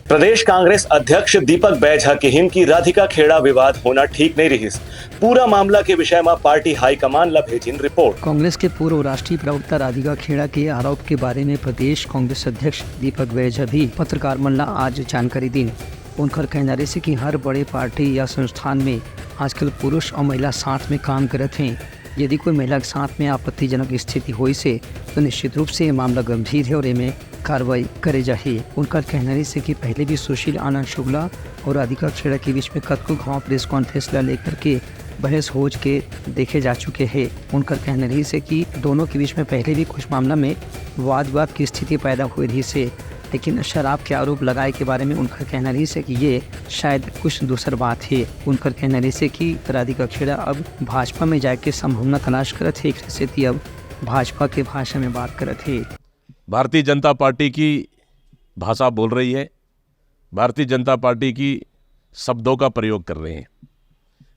प्रदेश कांग्रेस अध्यक्ष दीपक बैझा की हिम की राधिका खेड़ा विवाद होना ठीक नहीं रही। पूरा मामला के विषय में पार्टी हाईकमान ला भेजिन रिपोर्ट। कांग्रेस के पूर्व राष्ट्रीय प्रवक्ता राधिका खेड़ा के आरोप के बारे में प्रदेश कांग्रेस अध्यक्ष दीपक बैझा भी पत्रकार मन ला आज जानकारी दी। उनकर कहना रहे कि हर बड़े पार्टी या संस्थान में आजकल पुरुष और महिला साथ में काम करते हैं। यदि कोई महिला के साथ में आपत्तिजनक स्थिति हुई से तो निश्चित रूप से ये मामला गंभीर है और इनमें कार्रवाई करे जाए। उनका कहना है कि पहले भी सुशील आनंद शुक्ला और राधिका खेड़ा के बीच में कतको घाव प्रेस कॉन्फ्रेंस लेकर के बहस हो के देखे जा चुके हैं। उनका कहना है कि दोनों के बीच में पहले भी कुछ मामला में वाद विवाद की स्थिति पैदा हुई रही से, लेकिन शराब के आरोप लगाए के बारे में उनका कहना है कि ये शायद कुछ दूसर बात है। उनका कहना है कि राधिका खेड़ा अब भाजपा में जाके संभावना तलाश करत है, स्थिति अब भाजपा के भाषा में बात करत है। भारतीय जनता पार्टी की भाषा बोल रही है, भारतीय जनता पार्टी की शब्दों का प्रयोग कर रहे हैं।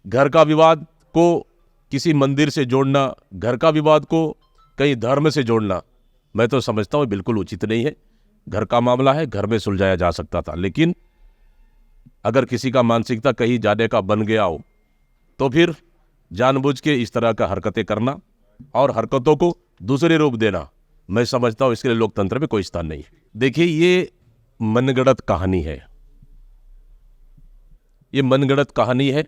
घर का विवाद को किसी मंदिर से जोड़ना, घर का विवाद को कहीं धर्म से जोड़ना, मैं तो समझता हूँ बिल्कुल उचित नहीं है। घर का मामला है, घर में सुलझाया जा सकता था, लेकिन अगर किसी का मानसिकता कहीं जाने का बन गया हो तो फिर जानबूझ के इस तरह का हरकतें करना और हरकतों को दूसरे रूप देना, मैं समझता हूँ इसके लिए लोकतंत्र में कोई स्थान नहीं है। देखिए, ये मनगढ़ंत कहानी है, ये मनगढ़ंत कहानी है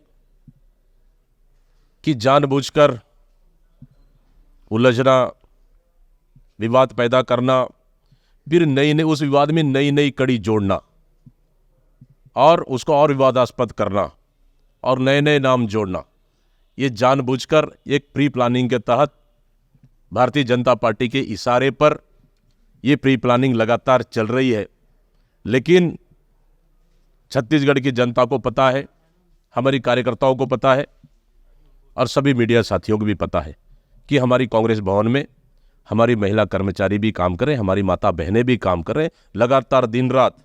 कि जानबूझकर उलझना, विवाद पैदा करना, फिर नई उस विवाद में नई नई कड़ी जोड़ना और उसको और विवादास्पद करना और नए नए नाम जोड़ना, ये जानबूझकर एक प्री प्लानिंग के तहत भारतीय जनता पार्टी के इशारे पर ये प्री प्लानिंग लगातार चल रही है। लेकिन छत्तीसगढ़ की जनता को पता है, हमारी कार्यकर्ताओं को पता है और सभी मीडिया साथियों को भी पता है कि हमारी कांग्रेस भवन में हमारी महिला कर्मचारी भी काम करें, हमारी माता बहनें भी काम करें, लगातार दिन रात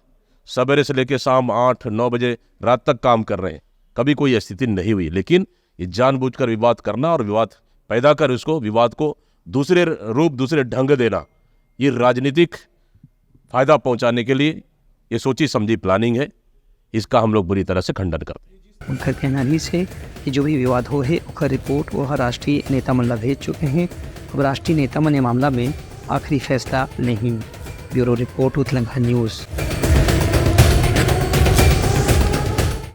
सवेरे से लेकर शाम 8-9 बजे रात तक काम कर रहे हैं। कभी कोई स्थिति नहीं हुई, लेकिन ये जानबूझकर विवाद करना और विवाद पैदा कर उसको विवाद को दूसरे रूप, दूसरे ढंग देना, ये राजनीतिक फायदा पहुंचाने के लिए ये सोची समझी प्लानिंग है। इसका हम लोग बुरी तरह से खंडन करते हैं। उनका कहना है कि जो भी विवाद हो है उसका रिपोर्ट वो राष्ट्रीय नेता मन ला भेज चुके हैं। अब राष्ट्रीय नेता मन मामला में आखिरी फैसला नहीं। Bureau report, Uttarakhand news.